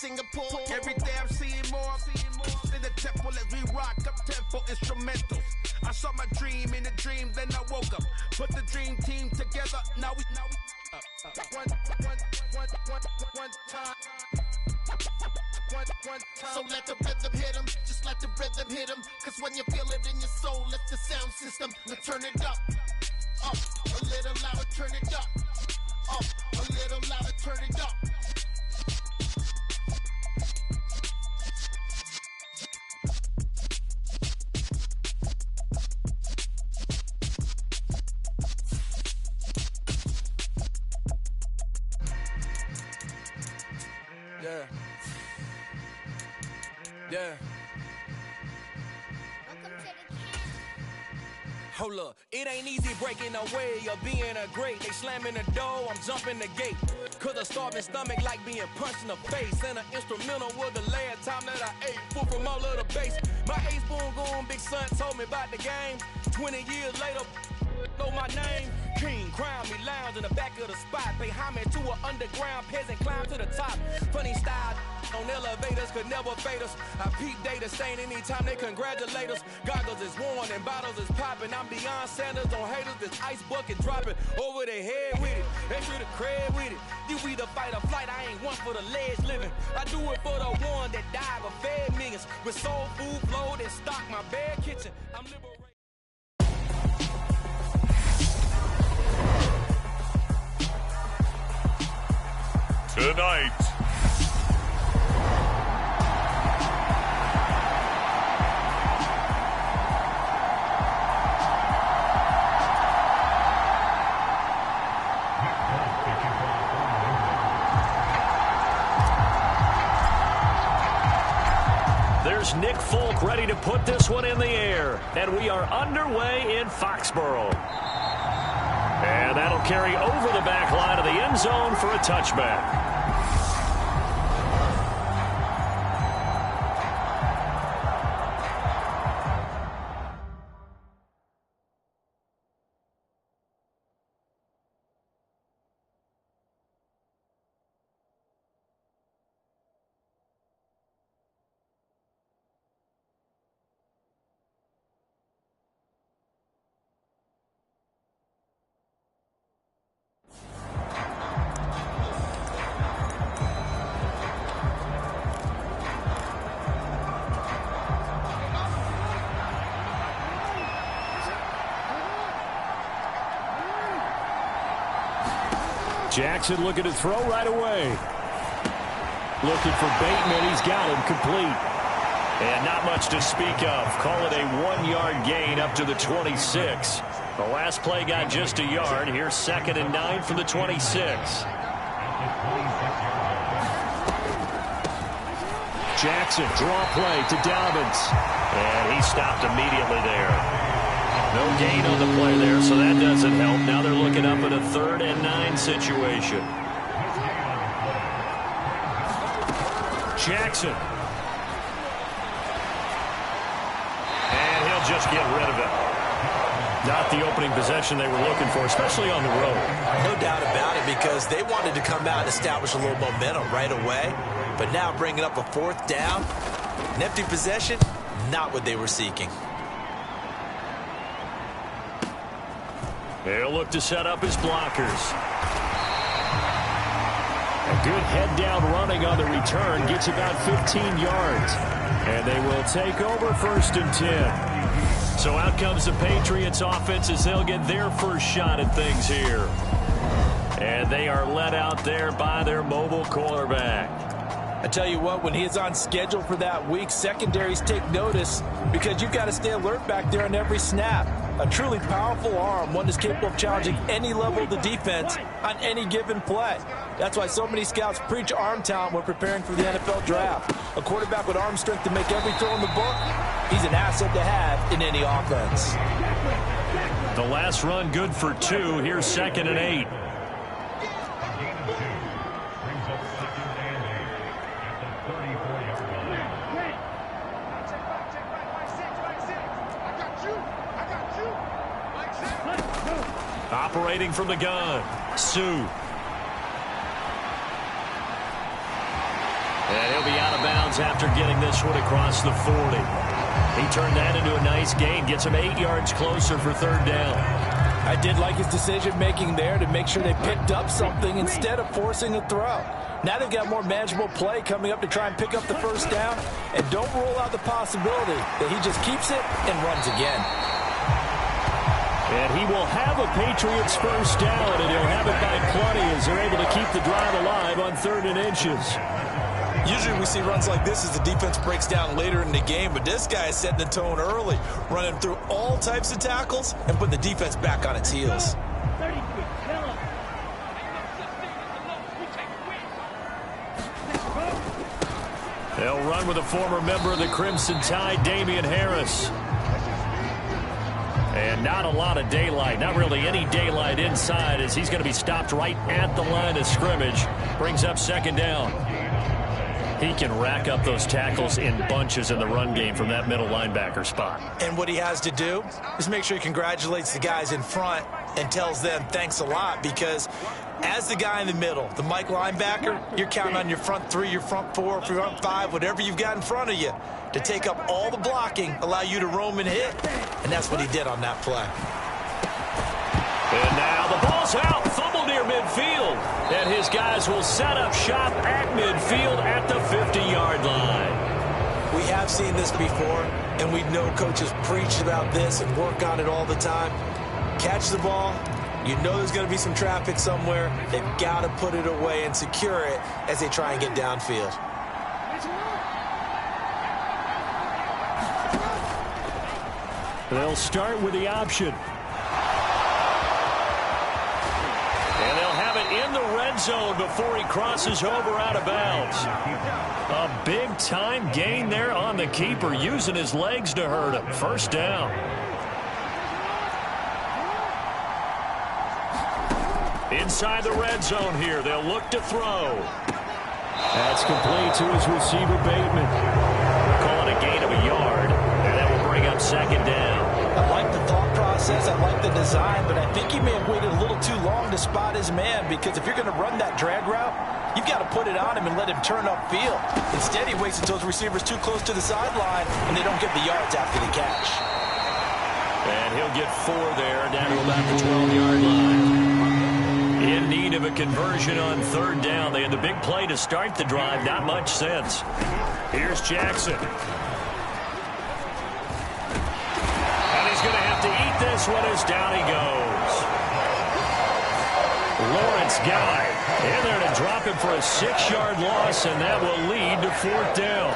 Singapore. Every day I'm seeing more in the temple as we rock up tempo instrumentals. I saw my dream in a dream, then I woke up. Put the dream team together. Now we one time. So let the rhythm hit 'em, just let the rhythm hit 'em. Cause when you feel it in your soul, let the sound system, let's turn it up. Up, a little louder, turn it up. Up, a little louder, turn it up. Yeah. Yeah. Hold up, it ain't easy breaking away or being a great. They slamming the door, I'm jumping the gate. Cause a starving stomach like being punched in the face. And an instrumental was the last time that I ate. Food from all of the base. My ace boom goon, big son told me about the game. 20 years later, know my name. King, crown me, lounge in the back of the spot. Pay homage to an underground peasant, climb to the top. Funny style on elevators could never fade us. I peep data stain anytime they congratulate us. Goggles is worn and bottles is popping. I'm beyond Sanders on haters, this ice bucket dropping over their head with it. Extra the cred with it. You either fight or flight, I ain't one for the ledge living. I do it for the one that died but fed millions. With soul food flowed and stocked my bare kitchen. I'm liberated. Tonight, there's Nick Folk ready to put this one in the air, and we are underway in Foxborough. And that'll carry over the back line of the end zone for a touchback. Jackson looking to throw right away. Looking for Bateman. He's got him complete. And not much to speak of. Call it a 1-yard gain up to the 26. The last play got just a yard. Here's 2nd and 9 from the 26. Jackson, draw play to Dobbins. And he stopped immediately there. No gain on the play there, so that doesn't help. Now they're looking up at a 3rd and 9 situation. Jackson. And he'll just get rid of it. Not the opening possession they were looking for, especially on the road. No doubt about it, because they wanted to come out and establish a little momentum right away. But now bringing up a 4th down, an empty possession, not what they were seeking. They'll look to set up his blockers. A good head-down running on the return gets about 15 yards. And they will take over 1st and 10. So out comes the Patriots offense as they'll get their first shot at things here. And they are led out there by their mobile quarterback. I tell you what, when he is on schedule for that week, secondaries take notice because you've got to stay alert back there on every snap. A truly powerful arm, one that's capable of challenging any level of the defense on any given play. That's why so many scouts preach arm talent when preparing for the NFL draft. A quarterback with arm strength to make every throw in the book, he's an asset to have in any offense. The last run good for 2. Here's 2nd and 8. Operating from the gun, Sue. And he'll yards after getting this one across the 40. He turned that into a nice gain, gets him 8 yards closer for third down. I did like his decision-making there to make sure they picked up something instead of forcing a throw. Now they've got more manageable play coming up to try and pick up the first down, and don't rule out the possibility that he just keeps it and runs again. And he will have a Patriots first down, and he'll have it by plenty as they're able to keep the drive alive on 3rd and inches. Usually we see runs like this as the defense breaks down later in the game, but this guy is setting the tone early, running through all types of tackles and putting the defense back on its heels. They'll run with a former member of the Crimson Tide, Damian Harris. And not a lot of daylight, not really any daylight inside, as he's going to be stopped right at the line of scrimmage. Brings up 2nd down. He can rack up those tackles in bunches in the run game from that middle linebacker spot. And what he has to do is make sure he congratulates the guys in front and tells them thanks a lot, because as the guy in the middle, the Mike linebacker, you're counting on your front 3, your front 4, front 5, whatever you've got in front of you to take up all the blocking, allow you to roam and hit. And that's what he did on that play. And now the ball's out, fumble near midfield. And his guys will set up shop at midfield at the 50-yard line. We have seen this before, and we know coaches preach about this and work on it all the time. Catch the ball. You know there's going to be some traffic somewhere. They've got to put it away and secure it as they try and get downfield. They'll start with the option. And they'll have it in the red zone before he crosses over out of bounds. A big-time gain there on the keeper, using his legs to hurt him. First down. Inside the red zone here, they'll look to throw. That's complete to his receiver, Bateman. Calling a gain of a yard, and that will bring up 2nd down. I like the thought process, I like the design, but I think he may have waited a little too long to spot his man, because if you're going to run that drag route, you've got to put it on him and let him turn upfield. Instead, he waits until his receiver's too close to the sideline, and they don't get the yards after the catch. And he'll get 4 there, down to about the 12-yard line. In need of a conversion on 3rd down. They had the big play to start the drive. Not much sense. Here's Jackson. And he's going to have to eat this one as down he goes. Lawrence got it. In there to drop him for a 6-yard loss, and that will lead to 4th down.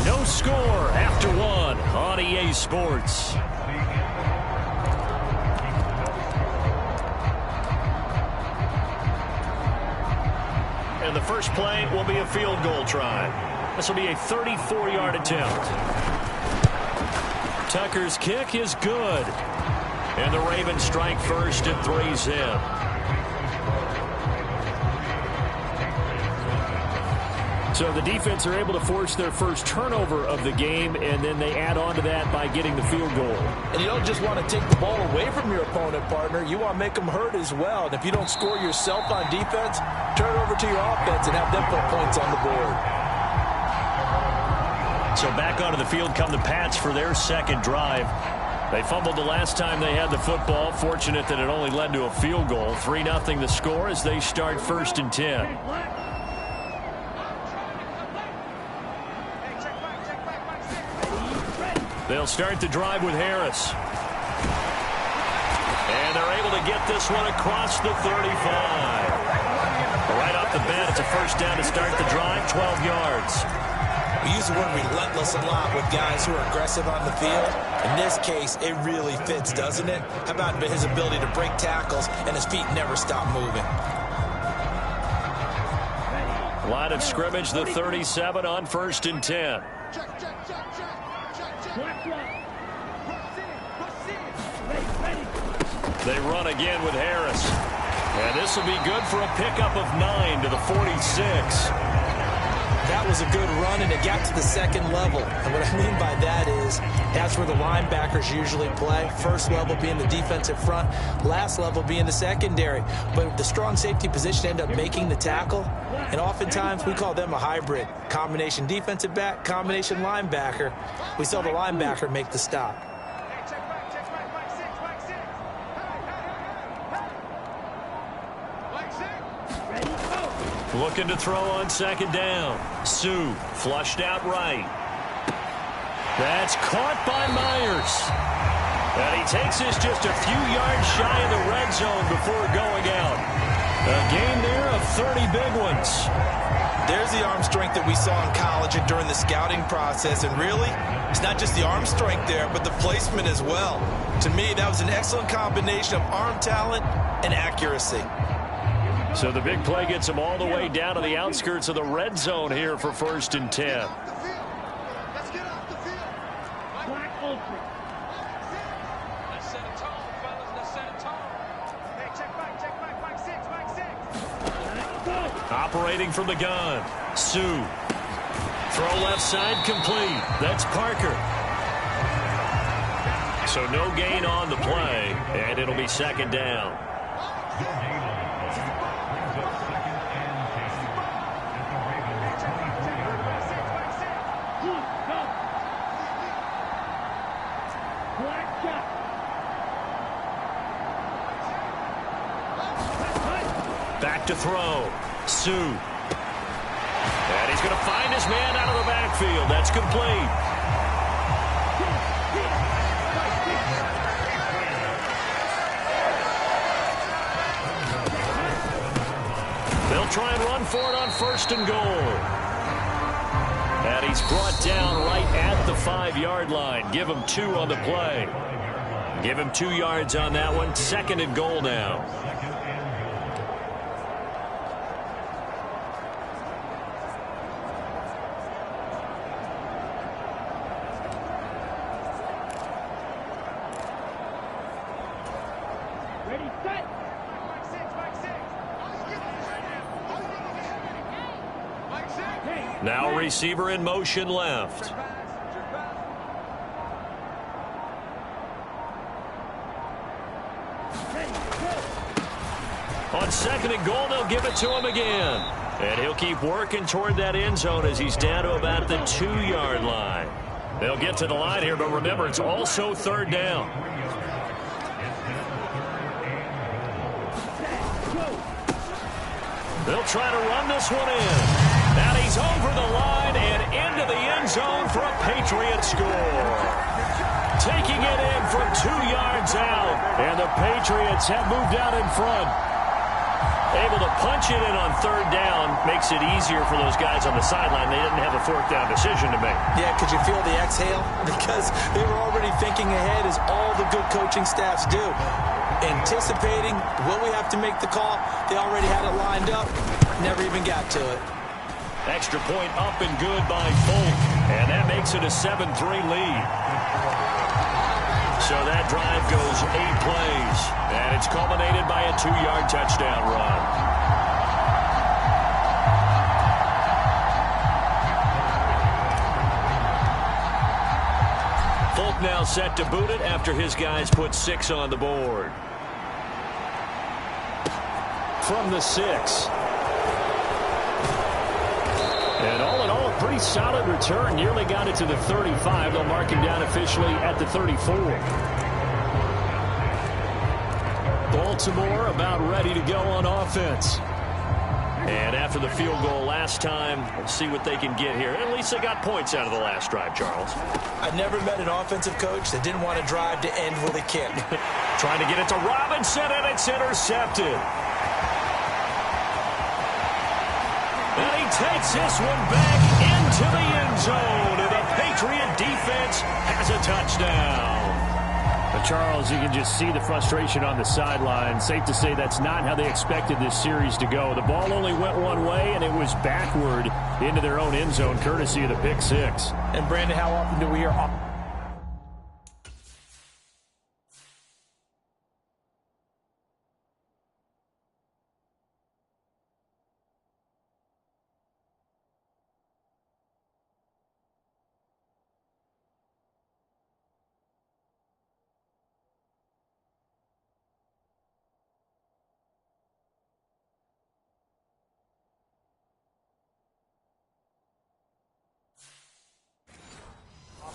No score after 1 on EA Sports. And the first play will be a field goal try. This will be a 34-yard attempt. Tucker's kick is good. And the Ravens strike first at 3-zip. So the defense are able to force their first turnover of the game, and then they add on to that by getting the field goal. And you don't just want to take the ball away from your opponent, partner. You want to make them hurt as well. And if you don't score yourself on defense, turn it over to your offense and have them put points on the board. So back onto the field come the Pats for their 2nd drive. They fumbled the last time they had the football. Fortunate that it only led to a field goal. 3-0 the score as they start 1st and 10. They'll start the drive with Harris. And they're able to get this one across the 35. Right off the bat, it's a first down to start the drive, 12 yards. We use the word relentless a lot with guys who are aggressive on the field. In this case, it really fits, doesn't it? How about his ability to break tackles and his feet never stop moving? Line of scrimmage, the 37 on 1st and 10. They run again with Harris. And this will be good for a pickup of 9 to the 46. That was a good run, and it got to the second level. And what I mean by that is that's where the linebackers usually play. First level being the defensive front, last level being the secondary. But the strong safety position ended up making the tackle, and oftentimes we call them a hybrid. Combination defensive back, combination linebacker. We saw the linebacker make the stop. Looking to throw on second down. Sue flushed out right. That's caught by Myers. And he takes this just a few yards shy of the red zone before going out. A gain there of 30 big ones. There's the arm strength that we saw in college and during the scouting process. And really, it's not just the arm strength there, but the placement as well. To me, that was an excellent combination of arm talent and accuracy. So the big play gets him all the way down to the outskirts of the red zone here for 1st and 10. Let's get off the field. Black open. Let's set a tone, fellas. Let's set a tone. Hey, check back, 6. Operating from the gun. Sue. Throw left side complete. That's Parker. So no gain on the play, and it'll be second down. Back to throw. Sue. And he's going to find his man out of the backfield. That's complete. They'll try and run for it on 1st and goal. And he's brought down right at the 5-yard line. Give him 2 on the play. Give him 2 yards on that one. 2nd and goal now. Now receiver in motion left. On 2nd and goal, they'll give it to him again. And he'll keep working toward that end zone as he's down to about the 2-yard line. They'll get to the line here, but remember, it's also 3rd down. They'll try to run this one in. And he's over the line and into the end zone for a Patriot score. Taking it in from 2 yards out. And the Patriots have moved out in front. Able to punch it in on 3rd down makes it easier for those guys on the sideline. They didn't have a 4th down decision to make. Yeah, could you feel the exhale? Because they were already thinking ahead, as all the good coaching staffs do. Anticipating, will we have to make the call? They already had it lined up. Never even got to it. Extra point up and good by Folk. And that makes it a 7-3 lead. So that drive goes 8 plays. And it's culminated by a 2-yard touchdown run. Folk now set to boot it after his guys put 6 on the board. From the 6. And all in all, a pretty solid return. Nearly got it to the 35. They'll mark him down officially at the 34. Baltimore about ready to go on offense. And after the field goal last time, we'll see what they can get here. At least they got points out of the last drive, Charles. I've never met an offensive coach that didn't want to drive to end with a kick. Trying to get it to Robinson, and it's intercepted. And he takes this one back into the end zone, and the Patriot defense has a touchdown. But Charles, you can just see the frustration on the sideline. Safe to say that's not how they expected this series to go. The ball only went one way, and it was backward into their own end zone, courtesy of the pick 6. And Brandon, how often do we hear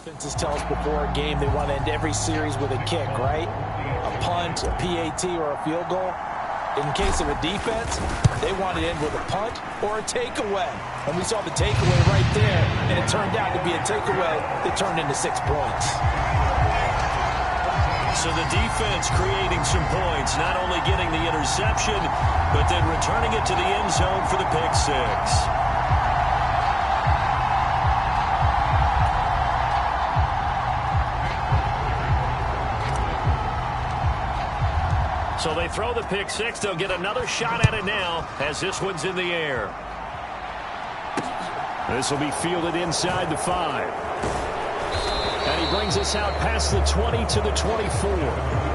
Defenses tell us before a game they want to end every series with a kick, right? A punt, a PAT, or a field goal. In case of a defense, they want to end with a punt or a takeaway. And we saw the takeaway right there, and it turned out to be a takeaway that turned into 6 points. So the defense creating some points, not only getting the interception, but then returning it to the end zone for the pick six. So they throw the pick six. They'll get another shot at it now as this one's in the air. This will be fielded inside the 5. And he brings us out past the 20 to the 24.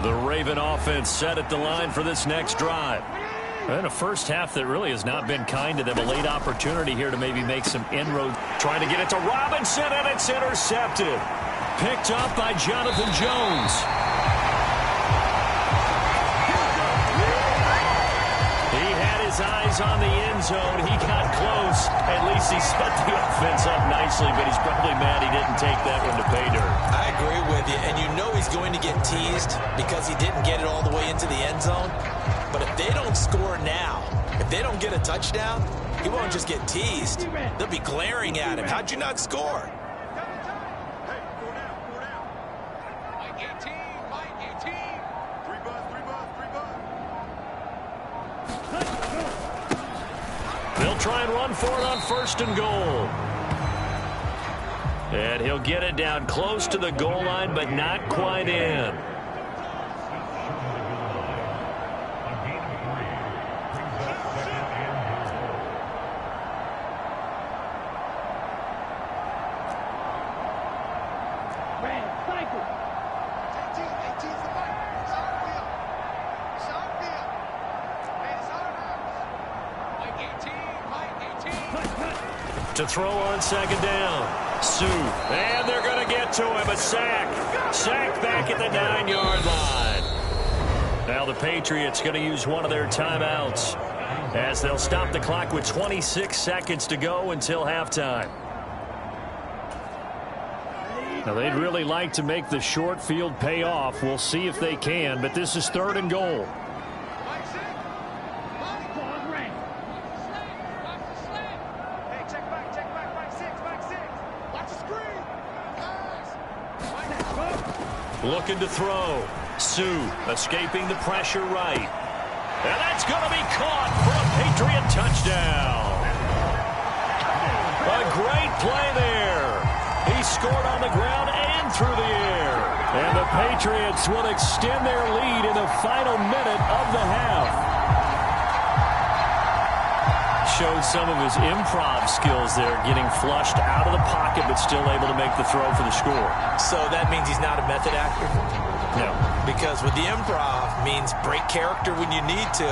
The Raven offense set at the line for this next drive. And a first half that really has not been kind to them. A late opportunity here to maybe make some inroads. Trying to get it to Robinson, and it's intercepted. Picked up by Jonathan Jones. He had his eyes on the end zone. He got close. At least he set the offense up nicely, but he's probably mad he didn't take that one to pay dirt. I agree with you, and you know he's going to get teased because he didn't get it all the way into the end zone. But if they don't score now, if they don't get a touchdown, he won't just get teased. They'll be glaring at him. How'd you not score? They'll try and run for it on 1st and goal. And he'll get it down close to the goal line, but not quite in. To throw on 2nd down. Sue. And they're going to get to him. A sack. Sack back at the 9-yard line. Now the Patriots going to use one of their timeouts as they'll stop the clock with 26 seconds to go until halftime. Now they'd really like to make the short field pay off. We'll see if they can, but this is 3rd and goal. Looking to throw. Sue escaping the pressure right. And that's going to be caught for a Patriot touchdown. A great play there. He scored on the ground and through the air. And the Patriots will extend their lead in the final minute of the half. Showed some of his improv skills there, getting flushed out of the pocket, but still able to make the throw for the score. So that means he's not a method actor? No. Because with the improv means break character when you need to.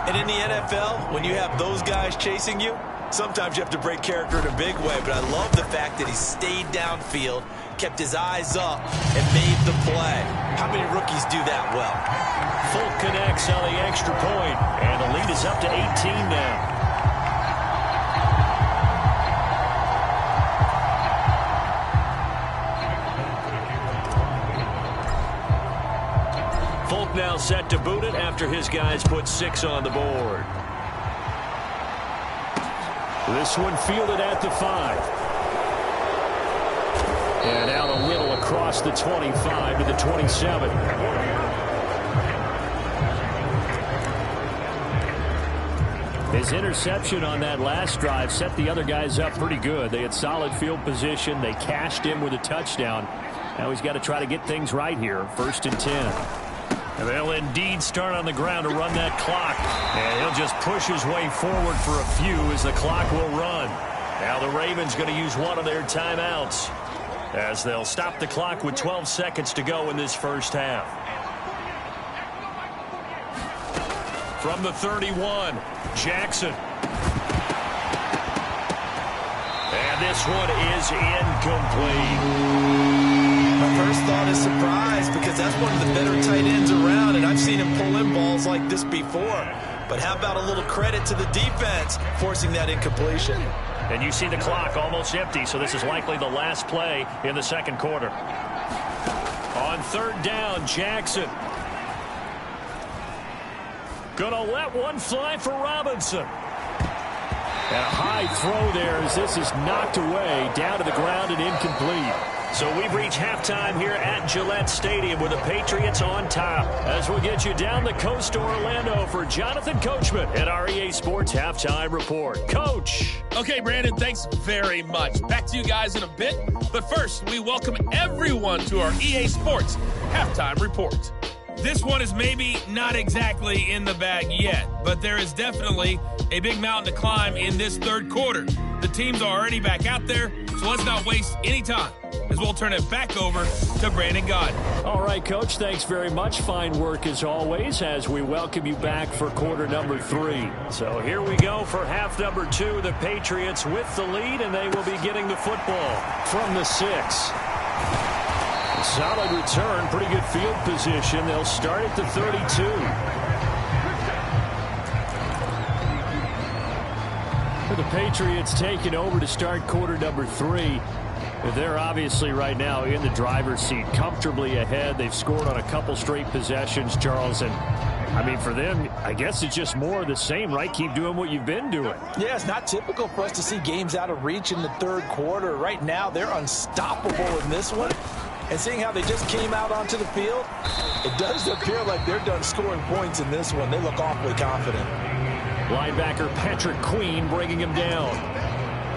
And in the NFL, when you have those guys chasing you, sometimes you have to break character in a big way. But I love the fact that he stayed downfield, kept his eyes up, and made the play. How many rookies do that well? Folk connects on the extra point, and the lead is up to 18 now. Folk now set to boot it after his guys put 6 on the board. This one fielded at the 5. And out a little across the 25 to the 27. His interception on that last drive set the other guys up pretty good. They had solid field position. They cashed him with a touchdown. Now he's got to try to get things right here. 1st and 10. And they'll indeed start on the ground to run that clock. And he'll just push his way forward for a few as the clock will run. Now the Ravens going to use one of their timeouts as they'll stop the clock with 12 seconds to go in this first half. From the 31, Jackson. And this one is incomplete. My first thought is surprise because that's one of the better tight ends around, and I've seen him pull in balls like this before. But how about a little credit to the defense forcing that incompletion? And you see the clock almost empty, so this is likely the last play in the second quarter. On 3rd down, Jackson. Gonna let one fly for Robinson. And a high throw there as this is knocked away, down to the ground and incomplete. So we've reached halftime here at Gillette Stadium with the Patriots on top. As we get you down the coast to Orlando for Jonathan Coachman at our EA Sports Halftime Report. Coach. Okay, Brandon, thanks very much. Back to you guys in a bit. But first, we welcome everyone to our EA Sports Halftime Report. This one is maybe not exactly in the bag yet, but there is definitely a big mountain to climb in this third quarter. The teams are already back out there, so let's not waste any time as we'll turn it back over to Brandon Gaudin. All right, Coach, thanks very much. Fine work as always as we welcome you back for quarter number 3. So here we go for half number 2. The Patriots with the lead, and they will be getting the football from the 6. Solid return, pretty good field position. They'll start at the 32. For the Patriots taking over to start quarter number 3. They're obviously right now in the driver's seat, comfortably ahead. They've scored on a couple straight possessions, Charles. And, I mean, for them, I guess it's just more of the same, right? Keep doing what you've been doing. Yeah, it's not typical for us to see games out of reach in the third quarter. Right now, they're unstoppable in this one. And seeing how they just came out onto the field, it does appear like they're done scoring points in this one. They look awfully confident. Linebacker Patrick Queen bringing him down.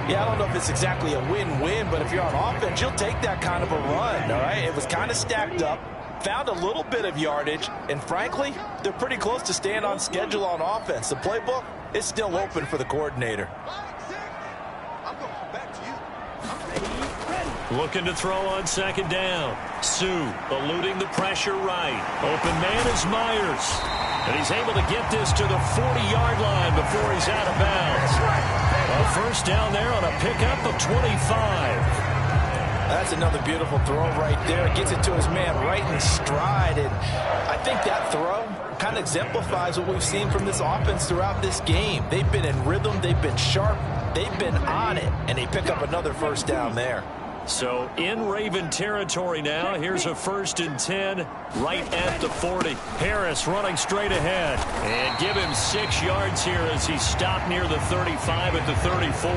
Yeah, I don't know if it's exactly a win-win, but if you're on offense, you'll take that kind of a run, all right? It was kind of stacked up, found a little bit of yardage, and frankly, they're pretty close to staying on schedule on offense. The playbook is still open for the coordinator. Looking to throw on second down. Sue eluding the pressure right. Open man is Myers. And he's able to get this to the 40-yard line before he's out of bounds. A first down there on a pickup of 25. That's another beautiful throw right there. Gets it to his man right in stride. And I think that throw kind of exemplifies what we've seen from this offense throughout this game. They've been in rhythm. They've been sharp. They've been on it. And they pick up another first down there. So in Raven territory now. Here's a 1st and 10 right at the 40. Harris running straight ahead. And give him 6 yards here as he stopped near the 35 at the 34.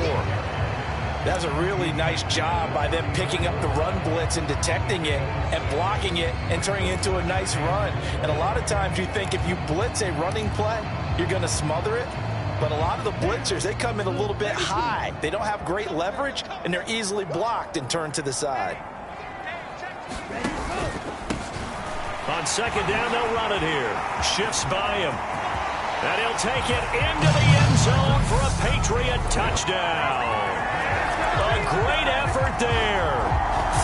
That's a really nice job by them picking up the run blitz and detecting it and blocking it and turning it into a nice run. And a lot of times you think if you blitz a running play, you're going to smother it. But a lot of the blitzers, they come in a little bit high. They don't have great leverage, and they're easily blocked and turned to the side. On second down, they'll run it here. Shifts by him. And he'll take it into the end zone for a Patriot touchdown. A great effort there.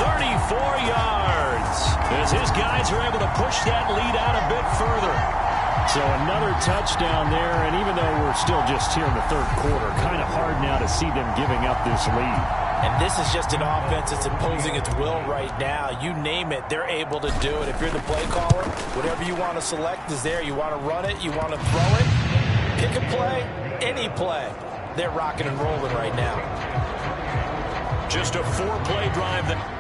34 yards. As his guys are able to push that lead out a bit further. So another touchdown there, and even though we're still just here in the third quarter, kind of hard now to see them giving up this lead. And this is just an offense that's imposing its will right now. You name it, they're able to do it. If you're the play caller, whatever you want to select is there. You want to run it, you want to throw it, pick a play, any play. They're rocking and rolling right now. Just a 4-play drive that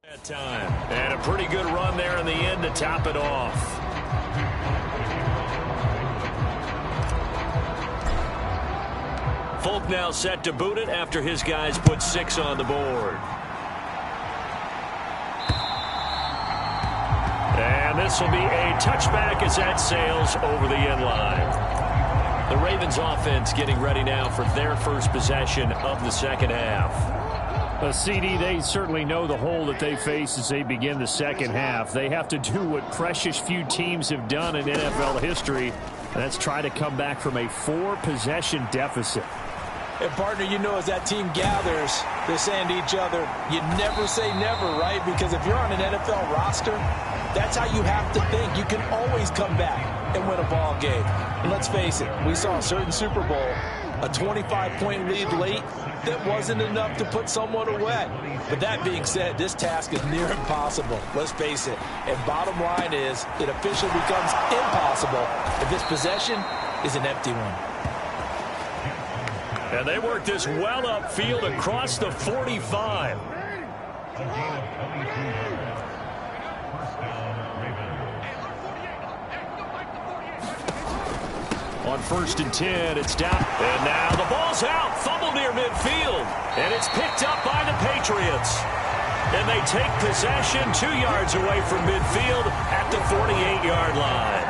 That time. And a pretty good run there in the end to top it off. Folk now set to boot it after his guys put 6 on the board. And this will be a touchback as that sails over the end line. The Ravens offense getting ready now for their first possession of the second half. CD, they certainly know the hole that they face as they begin the second half. They have to do what precious few teams have done in NFL history. That's try to come back from a 4-possession deficit. And, partner, you know, as that team gathers, they're saying to each other, you never say never, right? Because if you're on an NFL roster, that's how you have to think. You can always come back and win a ball game. And let's face it, we saw a certain Super Bowl, a 25-point lead late that wasn't enough to put someone away. But that being said, this task is near impossible. Let's face it. And bottom line is, it officially becomes impossible if this possession is an empty one. And they work this well upfield across the 45. On 1st and 10, it's down. And now the ball's out. Fumble near midfield. And it's picked up by the Patriots. And they take possession 2 yards away from midfield at the 48-yard line.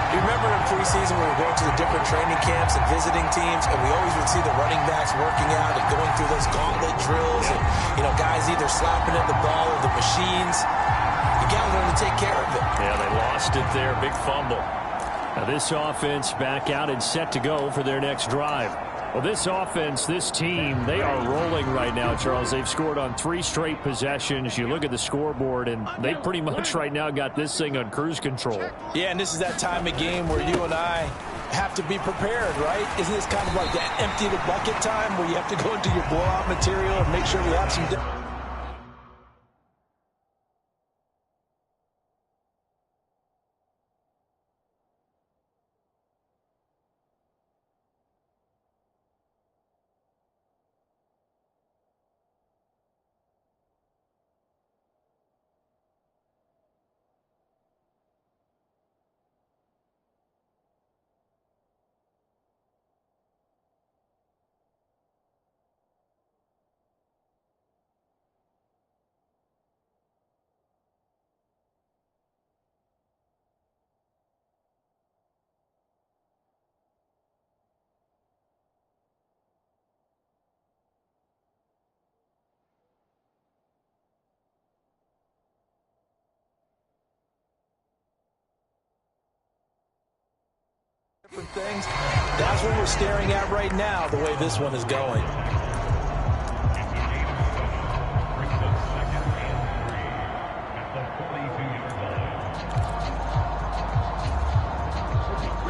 You remember in preseason when we were going to the different training camps and visiting teams, and we always would see the running backs working out and going through those gauntlet drills, and, you know, guys either slapping at the ball or the machines. You got to learn to take care of it. Yeah, they lost it there. Big fumble. Now this offense back out and set to go for their next drive. Well, this offense, this team, they are rolling right now, Charles. They've scored on 3 straight possessions. You look at the scoreboard, and they pretty much right now got this thing on cruise control. Yeah, and this is that time of game where you and I have to be prepared, right? Isn't this kind of like that empty the bucket time where you have to go into your blowout material and make sure we have some... different things. That's what we're staring at right now, the way this one is going.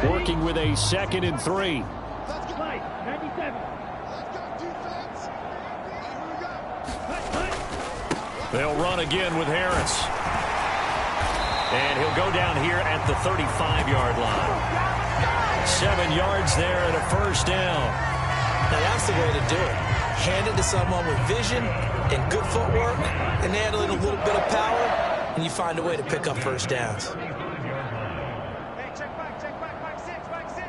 Working with a 2nd and 3. They'll run again with Harris. And he'll go down here at the 35-yard line. 7 yards there and a first down. Now that's the way to do it. Hand it to someone with vision and good footwork and handle it a little bit of power, and you find a way to pick up first downs. Hey, check back 6, back 6.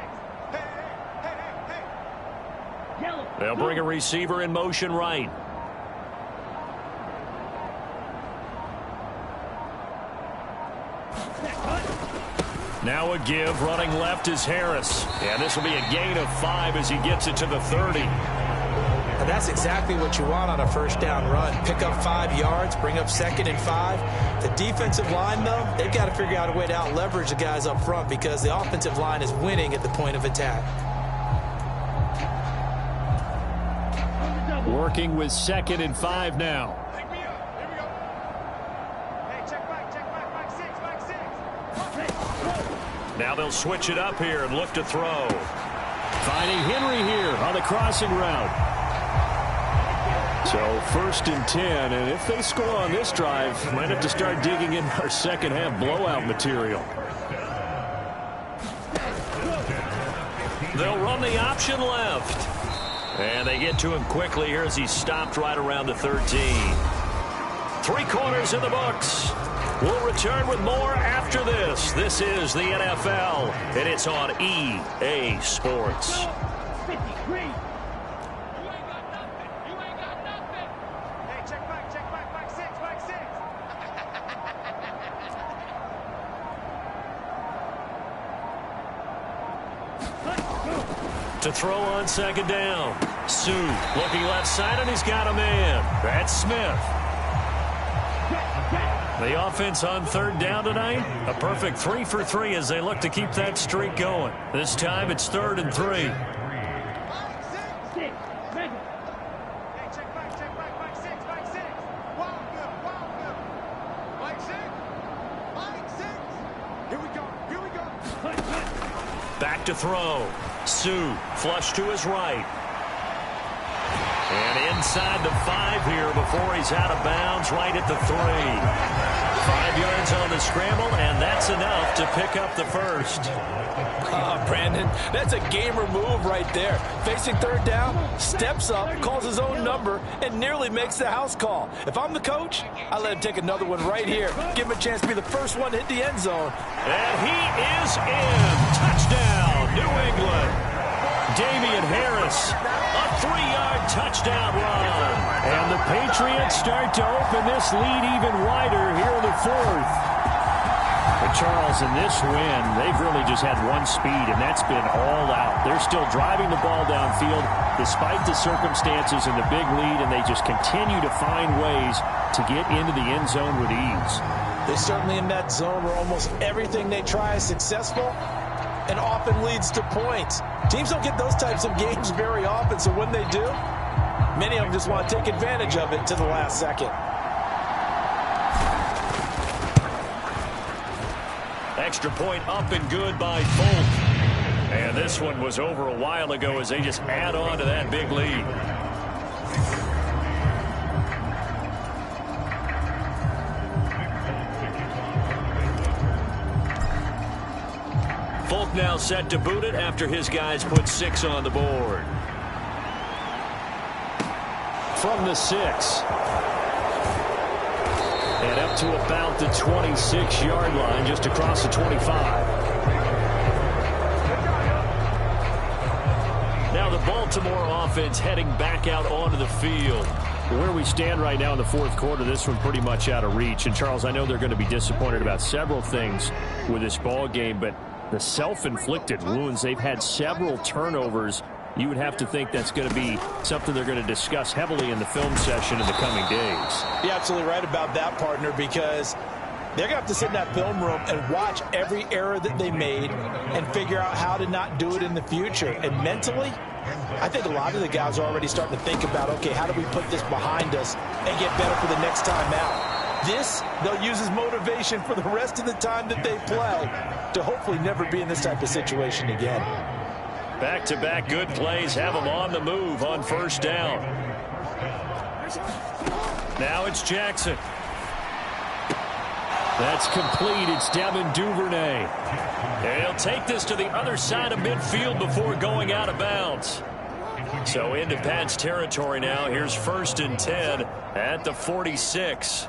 Hey. They'll bring a receiver in motion right. Now a give, running left is Harris. And this will be a gain of 5 as he gets it to the 30. And that's exactly what you want on a first down run. Pick up 5 yards, bring up 2nd and 5. The defensive line, though, they've got to figure out a way to out-leverage the guys up front because the offensive line is winning at the point of attack. Working with 2nd and 5 now. Now they'll switch it up here and look to throw. Finding Henry here on the crossing route. So 1st and 10, and if they score on this drive, might have to start digging in our second half blowout material. They'll run the option left. And they get to him quickly here as he's stopped right around the 13. 3 quarters in the books. We'll return with more after this. This is the NFL, and it's on EA Sports. 53. You ain't got nothing. You ain't got nothing. Hey, check back, back 6, back 6. To throw on second down. Sue looking left side, and he's got a man. That's Smith. The offense on third down tonight, a perfect 3 for 3 as they look to keep that streak going. This time it's 3rd and 3. Back to throw. Sue flush to his right. And inside the 5 here before he's out of bounds, right at the 3. 5 yards on the scramble, and that's enough to pick up the first. Brandon, that's a gamer move right there. Facing third down, steps up, calls his own number, and nearly makes the house call. If I'm the coach, I let him take another one right here. Give him a chance to be the first one to hit the end zone. And he is in. Touchdown, New England. Damian Harris, a 3-yard touchdown run. And the Patriots start to open this lead even wider here in the 4th. But Charles, in this win, they've really just had one speed, and that's been all out. They're still driving the ball downfield despite the circumstances and the big lead, and they just continue to find ways to get into the end zone with ease. They're certainly in that zone where almost everything they try is successful and often leads to points. Teams don't get those types of games very often, so when they do, many of them just want to take advantage of it to the last second. Extra point up and good by Folk. And this one was over a while ago as they just add on to that big lead. Folk now set to boot it after his guys put 6 on the board. From the 6. And up to about the 26-yard line, just across the 25. Now the Baltimore offense heading back out onto the field. Where we stand right now in the 4th quarter, this one pretty much out of reach. And, Charles, I know they're going to be disappointed about several things with this ball game, but the self-inflicted wounds, they've had several turnovers. You would have to think that's going to be something they're going to discuss heavily in the film session in the coming days. You're absolutely right about that, partner, because they're going to have to sit in that film room and watch every error that they made and figure out how to not do it in the future. And mentally, I think a lot of the guys are already starting to think about, okay, how do we put this behind us and get better for the next time out? This, they'll use as motivation for the rest of the time that they play to hopefully never be in this type of situation again. Back-to-back good plays have them on the move on first down. Now it's Jackson. That's complete. It's Devin Duvernay. And he'll take this to the other side of midfield before going out of bounds. So into Pat's territory now. Here's 1st and 10 at the 46.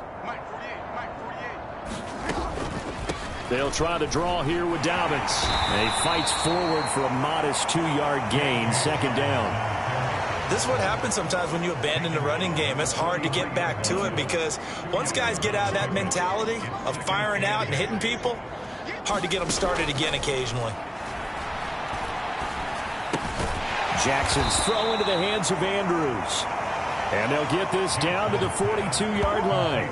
They'll try to draw here with Dobbins. And he fights forward for a modest 2-yard gain, 2nd down. This is what happens sometimes when you abandon the running game. It's hard to get back to it because once guys get out of that mentality of firing out and hitting people, hard to get them started again occasionally. Jackson's throw into the hands of Andrews. And they'll get this down to the 42-yard line.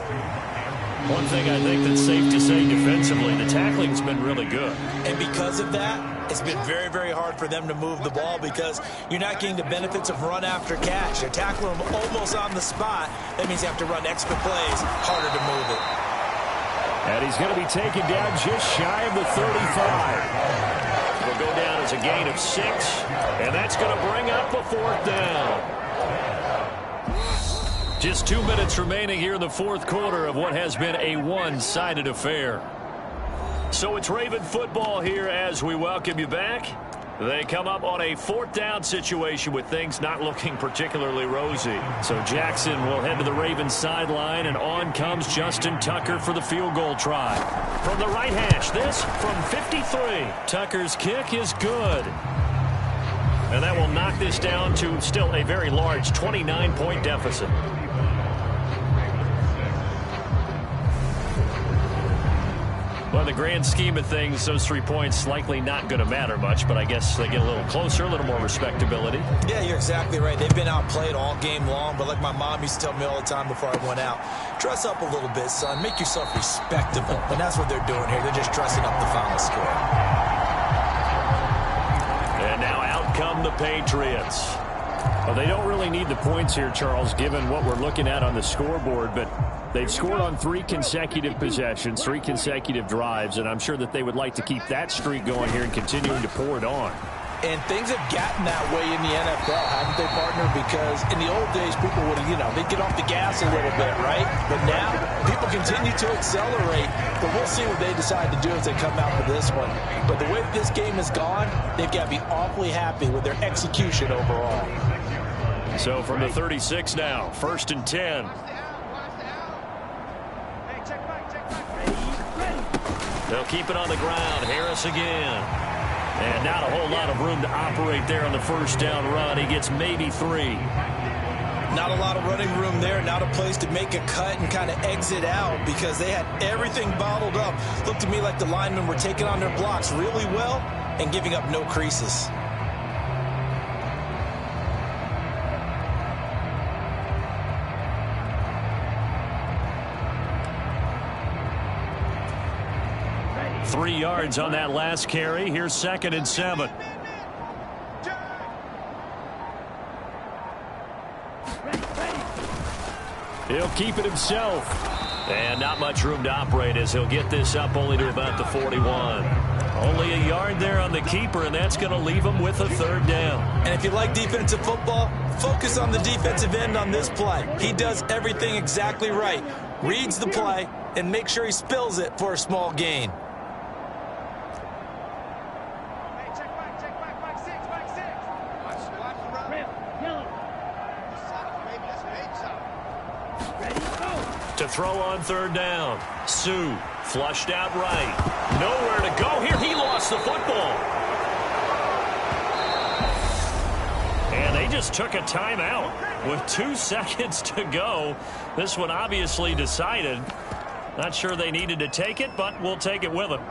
One thing I think that's safe to say defensively, the tackling's been really good. And because of that, it's been very, very hard for them to move the ball because you're not getting the benefits of run after catch. They're tackling them almost on the spot. That means you have to run extra plays, harder to move it. And he's going to be taken down just shy of the 35. Will go down as a gain of 6, and that's going to bring up a 4th down. Just 2 minutes remaining here in the 4th quarter of what has been a one-sided affair. So it's Raven football here as we welcome you back. They come up on a 4th down situation with things not looking particularly rosy. So Jackson will head to the Ravens sideline, and on comes Justin Tucker for the field goal try. From the right hash, this from 53. Tucker's kick is good. And that will knock this down to still a very large 29-point deficit. Well, in the grand scheme of things, those 3 points likely not going to matter much, but I guess they get a little closer, a little more respectability. Yeah, you're exactly right. They've been outplayed all game long, but like my mom used to tell me all the time before I went out, dress up a little bit, son. Make yourself respectable. And that's what they're doing here. They're just dressing up the final score. And now out come the Patriots. Well, they don't really need the points here, Charles, given what we're looking at on the scoreboard, but they've scored on 3 consecutive possessions, 3 consecutive drives, and I'm sure that they would like to keep that streak going here and continuing to pour it on. And things have gotten that way in the NFL, haven't they, partner? Because in the old days, people would, they'd get off the gas a little bit, right? But now, people continue to accelerate. But we'll see what they decide to do as they come out for this one. But the way that this game has gone, they've got to be awfully happy with their execution overall. So from the 36 now, 1st and 10. They'll keep it on the ground. Harris again. And not a whole lot of room to operate there on the 1st down run. He gets maybe 3. Not a lot of running room there. Not a place to make a cut and kind of exit out because they had everything bottled up. Looked to me like the linemen were taking on their blocks really well and giving up no creases. Three yards on that last carry. Here's 2nd and 7. He'll keep it himself. And not much room to operate as he'll get this up only to about the 41. Only a yard there on the keeper, and that's going to leave him with a 3rd down. And if you like defensive football, focus on the defensive end on this play. He does everything exactly right. Reads the play and make sure he spills it for a small gain. To throw on 3rd down. Sue flushed out right. Nowhere to go here. He lost the football. And they just took a timeout with 2 seconds to go. This one obviously decided. Not sure they needed to take it, but we'll take it with them.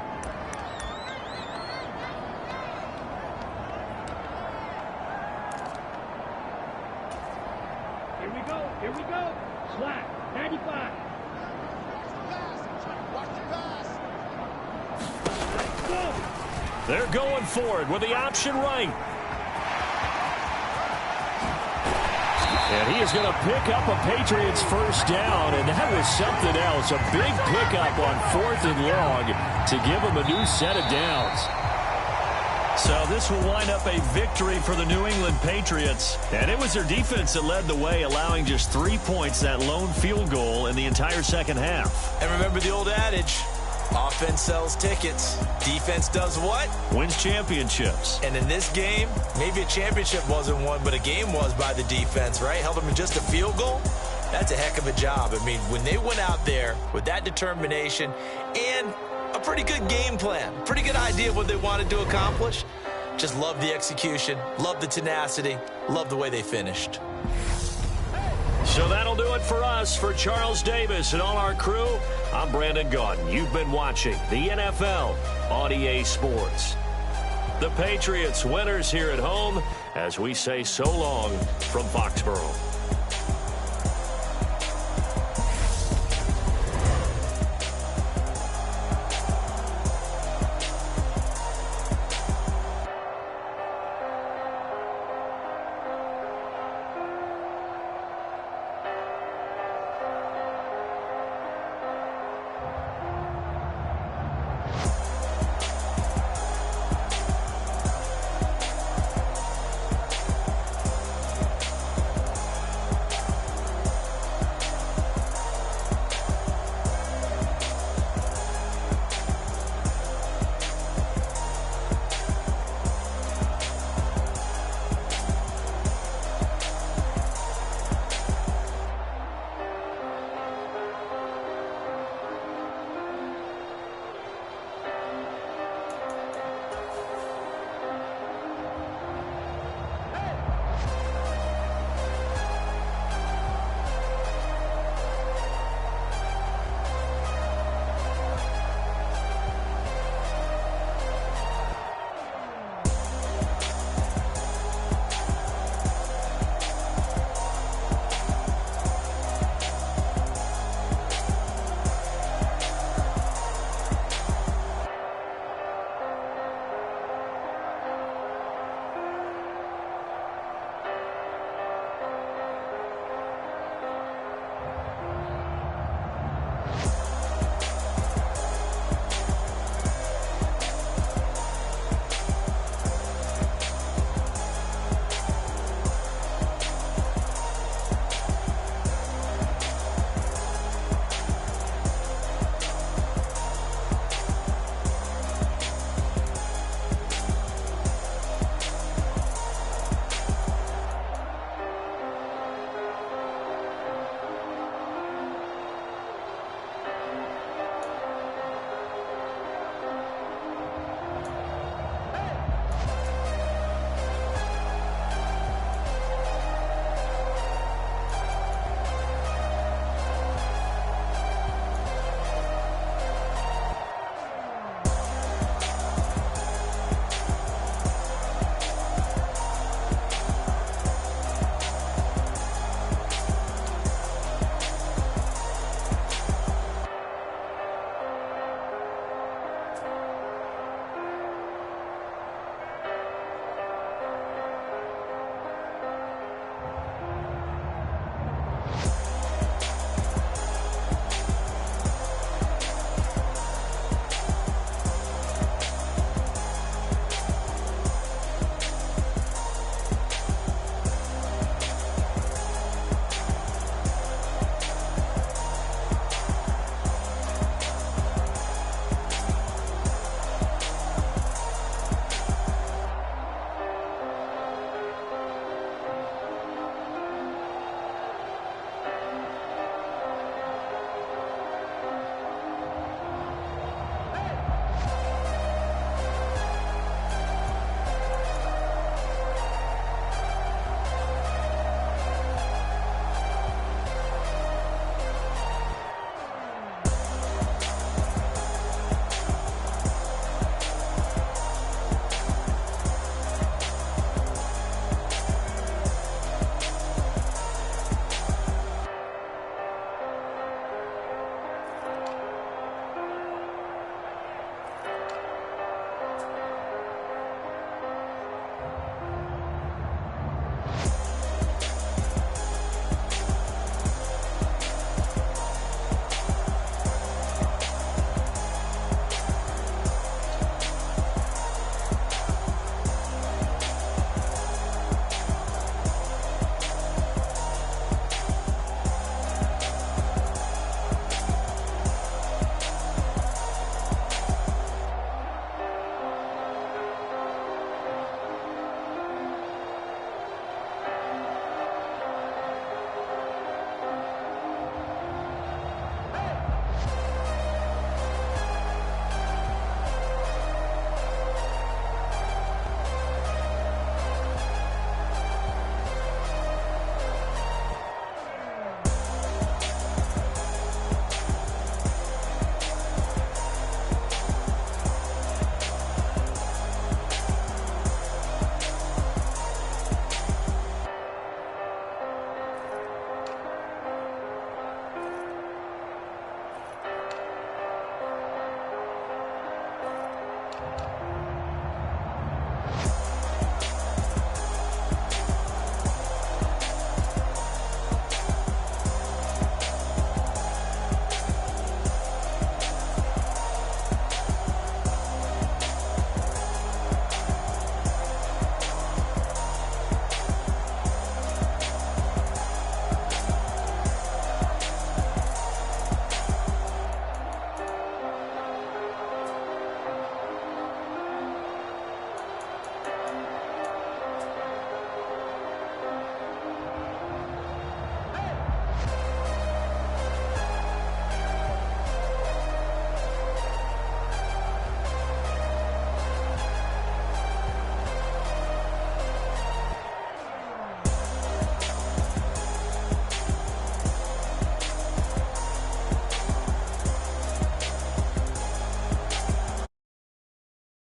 Here we go. Here we go. Slack. 95. They're going forward with the option right. And he is going to pick up a Patriots 1st down, and that was something else. A big pickup on 4th and long to give him a new set of downs. So this will wind up a victory for the New England Patriots. And it was their defense that led the way, allowing just 3 points, that lone field goal in the entire 2nd half. And remember the old adage, offense sells tickets. Defense does what? Wins championships. And in this game, maybe a championship wasn't won, but a game was by the defense, right? Held them to just a field goal. That's a heck of a job. I mean, when they went out there with that determination and a pretty good game plan, pretty good idea of what they wanted to accomplish, just love the execution, love the tenacity, love the way they finished. So that'll do it for us. For Charles Davis and all our crew, I'm Brandon Gaudin. You've been watching the NFL on EA Sports. The Patriots winners here at home as we say so long from Foxborough.